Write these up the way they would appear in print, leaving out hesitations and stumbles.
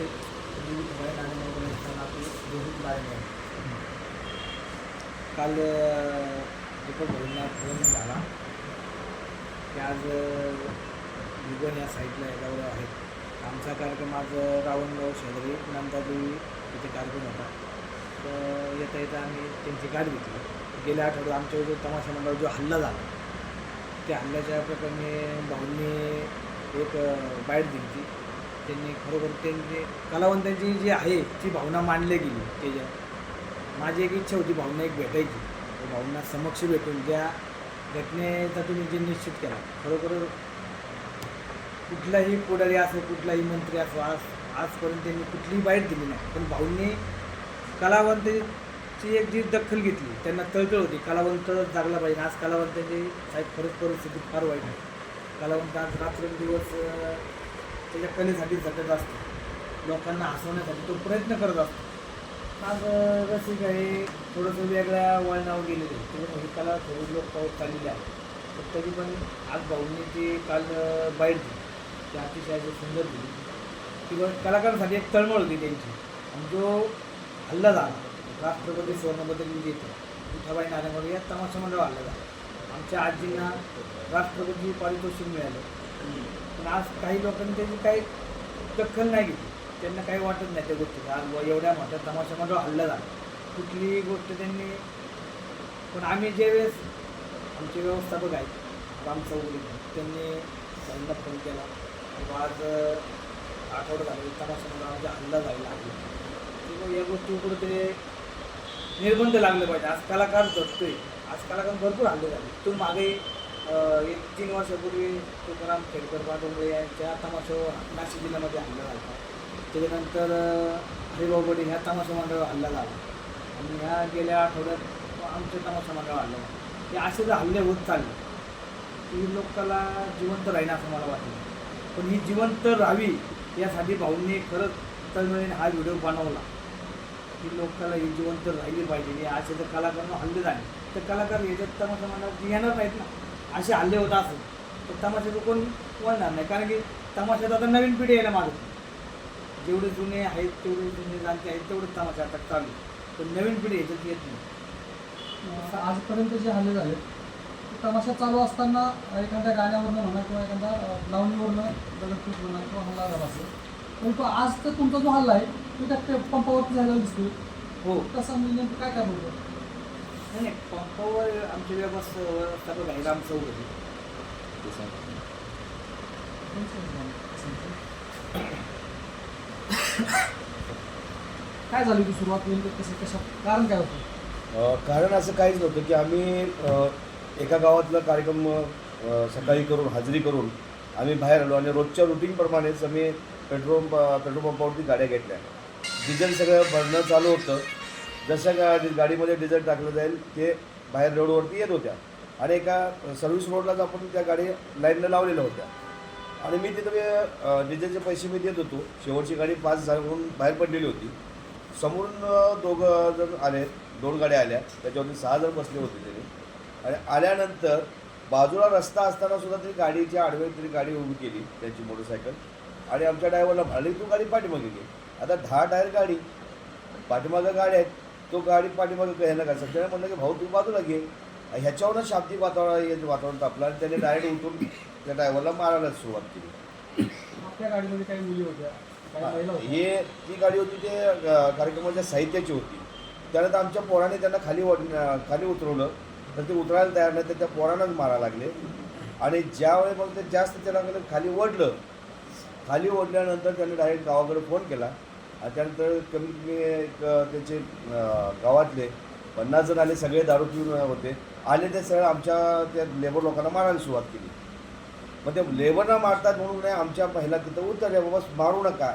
नमस्ते. मी विठ्ठल नारायण आपले रोहित बाळे. काल दीपक भाऊंना फोन झाला की आज विगन या साईडला याच्यावर आहेत. आमचा कार्यक्रम आज रावणगाव शेजारी नंदादेवी तिथे कार्यक्रम होता. तर येता येता आम्ही त्यांची गाठ घेतली. गेल्या आठवड्यात आमच्या जो तमाशा मंडळावर जो हल्ला झाला त्या हल्ल्याच्या प्रकरणी भाऊंनी एक बाईट दिली. त्यांनी खरोखर त्यांनी कलावंतांची जी आहे ती भावना मांडली गेली. त्याच्या माझी एक इच्छा होती भावना एक भेटायची. भावना समक्ष भेटून ज्या घटनेचा तुम्ही जे निश्चित केला, खरोखर कुठलाही पुढारी असो कुठलाही मंत्री असो आजपर्यंत त्यांनी कुठलीही बाईट दिली नाही. पण भाऊंनी कलावंताची एक जी दखल घेतली. त्यांना तळतळ होती कलावंत जागला पाहिजे. आज कलावंतांची साहेब खरंच परिस्थिती फार वाईट आहे. कलावंत आज रात्रंदिवस त्याच्या कलेसाठी झटत असतो. लोकांना हसवण्यासाठी तो प्रयत्न करत असतो. आज रसिक आहे थोडंसं वेगळ्या वळणावर गेलेले त्याच्यामुळे कला थोडी लोक पाऊस चाललेली आहे. तर तरी पण आज भाऊंनी ती काल बाईट दिली ती अतिशय सुंदर दिली. किंवा कलाकारांसाठी एक तळमळ होती त्यांची. आणि जो हल्ला झाला राष्ट्रपती सुवर्णपदक विजेते विठाबाई नारायण या तमाशा मंडळ हल्ला झाला. आमच्या आजींना राष्ट्रपती पारितोषिक मिळालं. पण आज काही लोकांनी त्याची काही दखल नाही घेतली. त्यांना काही वाटत नाही त्या गोष्टीचा. आज एवढ्या मोठ्या तमाशा मंडळ हल्ला झाला कुठलीही गोष्ट त्यांनी. पण आम्ही जे वेळेस आमचे व्यवस्थापक आहेत राम चौधरी त्यांनी त्यांना फोन केला. आज आठवडा झाला तमाशा मंडळामध्ये हल्ला झालेला आहे. किंवा या गोष्टीवर ते निर्बंध लागले पाहिजे. आज कलाकार जगतोय. आज कलाकार भरपूर हल्ले झाले. तो मागे 1-3 वर्षापूर्वी तुकाराम खेडकर पाटोंबळे यांच्या तमाशावर नाशिक जिल्ह्यामध्ये हल्ला झाला. त्याच्यानंतर हरिभाऊ बडे ह्या तमाशा मंडळावर हल्ला झाला. आणि ह्या गेल्या आठवड्यात आमच्या तमाशा मंडळावर हल्ला झाला. हे असे जर हल्ले होत चालले ही लोकांना जिवंत राहीन असं मला वाटतं. पण ही जिवंत राहावी यासाठी भाऊंनी खरंच तळमळीने हा व्हिडिओ बनवला की लोकांना ही जिवंत राहिली पाहिजे. असे जर कलाकारांना हल्ले झाले तर कलाकार याच्यात तमाशा मंडळात येणार नाहीत ना. असे हल्ले होत असेल तर तमाशाचं कोण वळणार नाही. कारण की तमाशात आता नवीन पिढी यायला मागत. जेवढे जुने आहेत तेवढे जुने जाणते आहेत तेवढेच तमाशा आता चालू. पण नवीन पिढी याच्यात येत नाही. आजपर्यंत जे हल्ले झाले तमाशा चालू असताना एखाद्या गाण्यावरनं म्हणा किंवा एखाद्या लावणीवरनं दगडफेक म्हणा किंवा हल्ला झाला असेल. परंतु आज तर तुमचा जो हल्ला आहे तो त्या पंपावरती झालेला दिसतो. हो तसं म्हणजे नेमकं काय करणार होतं? नाही पंपावर आमचे व्यवस्थापक आहे राम चौधरी. काय झाली ती सुरुवात नेमकं कसं कशा कारण काय होतं? कारण असं काहीच नव्हतं की आम्ही एका गावातला कार्यक्रम सकाळी करून हाजरी करून आम्ही बाहेर आलो आणि रोजच्या रुटीनप्रमाणेच आम्ही पेट्रोल पंपावरती गाड्या घेतल्या. डिझेल सगळं भरणं चालू होतं. जसं गाडीमध्ये डिझेल टाकलं जाईल ते बाहेर रोडवरती येत होत्या. आणि एका सर्व्हिस रोडलाच आपण त्या गाडी लाईनला लावलेल्या होत्या. आणि मी तिथं डिझेलचे पैसे मी देत होतो. शेवटची गाडी 5 जागून बाहेर पडलेली होती. समोरून 2 जण आले. 2 गाड्या आल्या त्याच्यावरती 6 जण बसले होते तरी. आणि आल्यानंतर बाजूला रस्ता असताना सुद्धा तरी गाडीच्या आडवे तरी गाडी उभी केली त्यांची मोटरसायकल. आणि आमच्या ड्रायव्हरला म्हणाले तू गाडी पाठीमागे घे. आता 10 टायर गाडी पाठीमागं गाडी आहेत. तो गाडी पाठीमागं ह्याला काय सगळ्यांना म्हणलं की भाऊ तू बाजूला घे. ह्याच्यावरच शाब्दिक वातावरण तापलं आणि त्याने डायरेक्ट उठून त्या ड्रायव्हरला मारायला सुरुवात केली. आपल्या गाडीमध्ये काही मुली होत्या काही महिला होत्या. हे ती गाडी होती ते कार्यक्रमाच्या साहित्याची होती. त्यानंतर आमच्या पोराने त्यांना खाली उतरवलं तर ते उतरायला तयार नाही तर त्या पोरांनाच मारायला लागले. आणि ज्यावेळी मग ते जास्त त्याला खाली ओढलं. खाली ओढल्यानंतर त्यांनी डायरेक्ट गावाकडे फोन केला. आणि त्यानंतर कमीत कमी त्यांचे गावातले 50 जण आले. सगळे दारू पिऊन होते. आले ते सगळं आमच्या त्या लेबर लोकांना मारायला सुरुवात केली. मग ते लेबरना मारतात म्हणून नाही आमच्या महिला तिथं उतरल्या बाबा मारू नका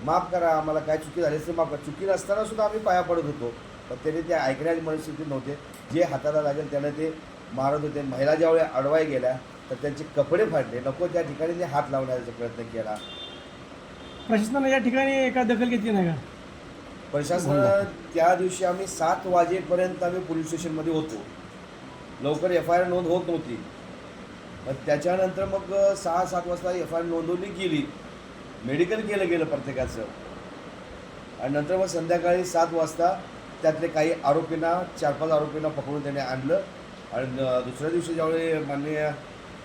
माफ करा आम्हाला काय चुकी झाली असते माफ करा. चुकी नसताना सुद्धा आम्ही पाया पडत होतो. पण त्याने ते ऐकण्याची मनस्थिती नव्हते. जे हाताला लागेल त्याने ते मारत होते. महिला ज्यावेळी अडवाय गेल्या तर त्यांचे कपडे फाडले. नको त्या ठिकाणी ते हात लावण्याचा प्रयत्न केला. प्रशासनाने या ठिकाणी एका दखल घेतली नाही का? प्रशासन त्या दिवशी आम्ही 7 वाजेपर्यंत आम्ही पोलीस स्टेशनमध्ये होतो. लवकर FIR नोंद होत नव्हती. मग त्याच्यानंतर मग 6-7 वाजता FIR नोंदवली गेली. मेडिकल केलं गेलं प्रत्येकाचं. आणि नंतर मग संध्याकाळी 7 वाजता त्यातले काही आरोपींना 4-5 आरोपींना पकडून त्याने आणलं आणि दुसऱ्या दिवशी ज्यावेळी माननीय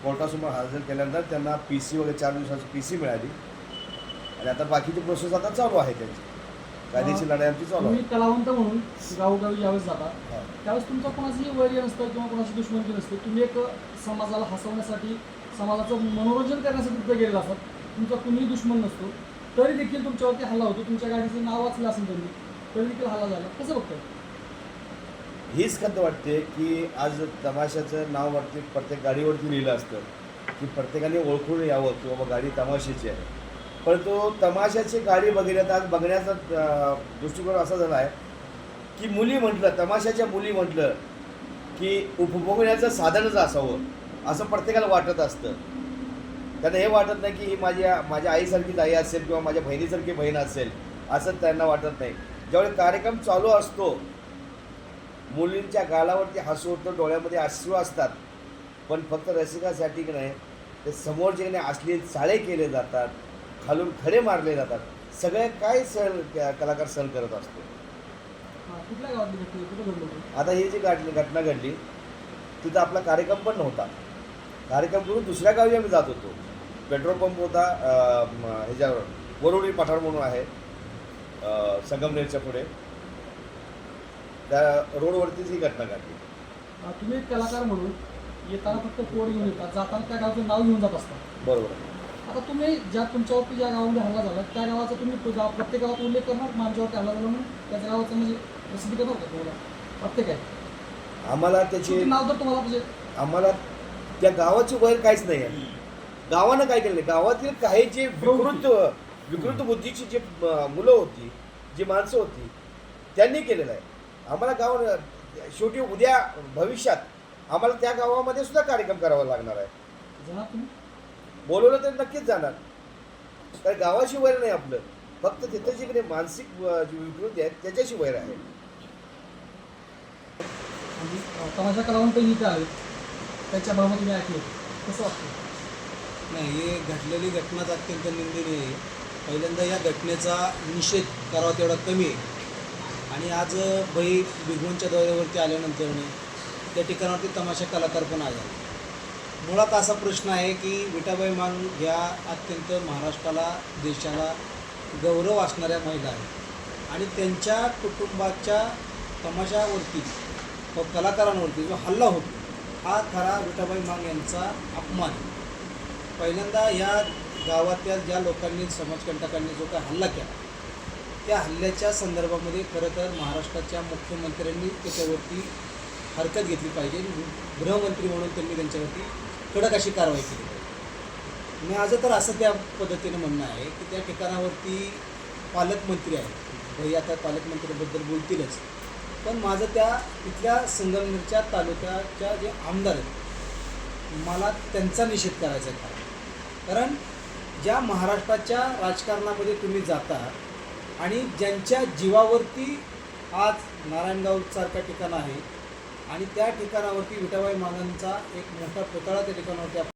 कोर्टासमोर हजर केल्यानंतर त्यांना PC वगैरे 4 दिवसाची PC मिळाली. आणि आता बाकीची प्रोसेस आता चालू आहे त्यांची, कायदेशीर लढाई आमची चालू तुम्ही आहे. कलावंत म्हणून गावोगावी ज्यावेळेस जाता हा. त्यावेळेस तुमचं कोणाची वैर्य नसतं किंवा कोणाची दुश्मनी नसते. तुम्ही एक समाजाला हसवण्यासाठी, समाजाचं मनोरंजन करण्यासाठी तिथे गेलेला असतात. तुमचा कुणीही दुश्मन नसतो, तरी देखील तुमच्यावरती हल्ला होतो. तुमच्या गाडीचं नाव वाचलं असेल त्यांनी, तरी देखील हल्ला झाला. कसं बघताय? हीच खंत वाटते की आज तमाशाचं नाव वरती प्रत्येक गाडीवरती लिहिलं असतं की प्रत्येकाने ओळखून यावं की बाबा गाडी तमाशाची आहे. परंतु तमाशाची गाडी बघण्यात आज बघण्याचा दृष्टिकोन असा झाला आहे की मुली म्हटलं, तमाशाच्या मुली म्हटलं की उपभोगण्याचं साधनच असावं असं प्रत्येकाला वाटत असतं. त्यांना हे वाटत नाही की ही माझ्या आईसारखीच आई असेल किंवा माझ्या बहिणीसारखी बहीण असेल असं त्यांना वाटत नाही. ज्यावेळी कार्यक्रम चालू असतो मुलींच्या गालावरती हसू होतं, डोळ्यामध्ये अश्रू असतात, पण फक्त रसिकासाठी की नाही ते समोरचे की नाही अश्लील चाळे केले जातात, खालून खडे मारले जातात. सगळे काय कलाकार सहन करत असतो. कुठल्या गावातली घटना, कुठं घडलं होतं? आता ही जी घटना घडली तिथं आपला कार्यक्रम पण नव्हता. कार्यक्रम करून दुसऱ्या गावी आम्ही जात होतो. पेट्रोल पंप होता ह्याच्यावर वरुडी पठार म्हणून आहे संगमनेरच्या पुढे, त्या रोडवरतीच ही घटना घडली. तुम्ही एक कलाकार म्हणून येताना फक्त कोड घेऊन येतात, जाताना त्या गावचं नाव घेऊन जात असता. बरोबर. आता तुम्ही तुमच्यावरती ज्या गावामध्ये हल्ला झाला त्या गावाचा तुम्ही प्रत्येक गावात उल्लेख करणार, माझ्यावरती हल्ला झाला म्हणून त्याच्या गावाचं म्हणजे प्रसिद्धी करणार का तुम्हाला? प्रत्येक आहे आम्हाला त्याची शेवटी नाव जर तुम्हाला म्हणजे आम्हाला त्या गावाची वैर काहीच नाही आहे. गावानं काय केलं, गावातील काही जे विकृत बुद्धीची जे मुलं होती, जी माणसं होती त्यांनी केलेलं आहे. आम्हाला गाव शेवटी उद्या भविष्यात आम्हाला त्या गावामध्ये सुद्धा कार्यक्रम करावा लागणार आहे. जाणार तुम्ही? बोलवलं तर नक्कीच जाणार. कारण गावाशी वैर नाही आपलं, फक्त तिथं जी काही मानसिक जी विकृती आहेत त्याच्याशी वैर आहे. आणि तमाशा कलावंत इथे आहेत, त्याच्या भावना तुम्ही ऐकले, कसं वाटतं? नाही, हे घडलेली घटनाच अत्यंत निंदनीय आहे. पहिल्यांदा या घटनेचा निषेध करावा तेवढा कमी आहे. आणि आज भिगवणच्या दौऱ्यावरती आल्यानंतर त्या ठिकाणावरती तमाशा कलाकार पण आले. मुळात असा प्रश्न आहे की विठाबाई मांग ह्या अत्यंत महाराष्ट्राला, देशाला गौरव असणाऱ्या महिला आहेत. आणि त्यांच्या कुटुंबाच्या तमाशावरती व कलाकारांवरती जो हल्ला होतो हा खरा विठाबाई मांग यांचा अपमान आहे. पहिल्यांदा या गावातल्या ज्या लोकांनी, समाजकंटकांनी जो काही हल्ला केला त्या हल्ल्याच्या संदर्भामध्ये खरं तर महाराष्ट्राच्या मुख्यमंत्र्यांनी त्याच्यावरती हरकत घेतली पाहिजे. गृहमंत्री म्हणून त्यांनी त्यांच्यावरती कडक अशी कारवाई केली पाहिजे. माझं तर असं त्या पद्धतीनं म्हणणं आहे की त्या ठिकाणावरती पालकमंत्री आहेत, भई आता पालकमंत्र्यांबद्दल बोलतीलच, पण माझं त्या तिथल्या संगमनेरच्या तालुक्याच्या जे आमदार आहेत मला त्यांचा निषेध करायचा आहे. कारण ज्या महाराष्ट्राच्या राजकारणामध्ये तुम्ही जाता आणि ज्यांच्या जीवावरती आज नारायणगावसारखं ठिकाण आहे आणि त्या ठिकाणावरती विठाबाई मांगांचा एक मोठा पुतळा त्या ठिकाणावरती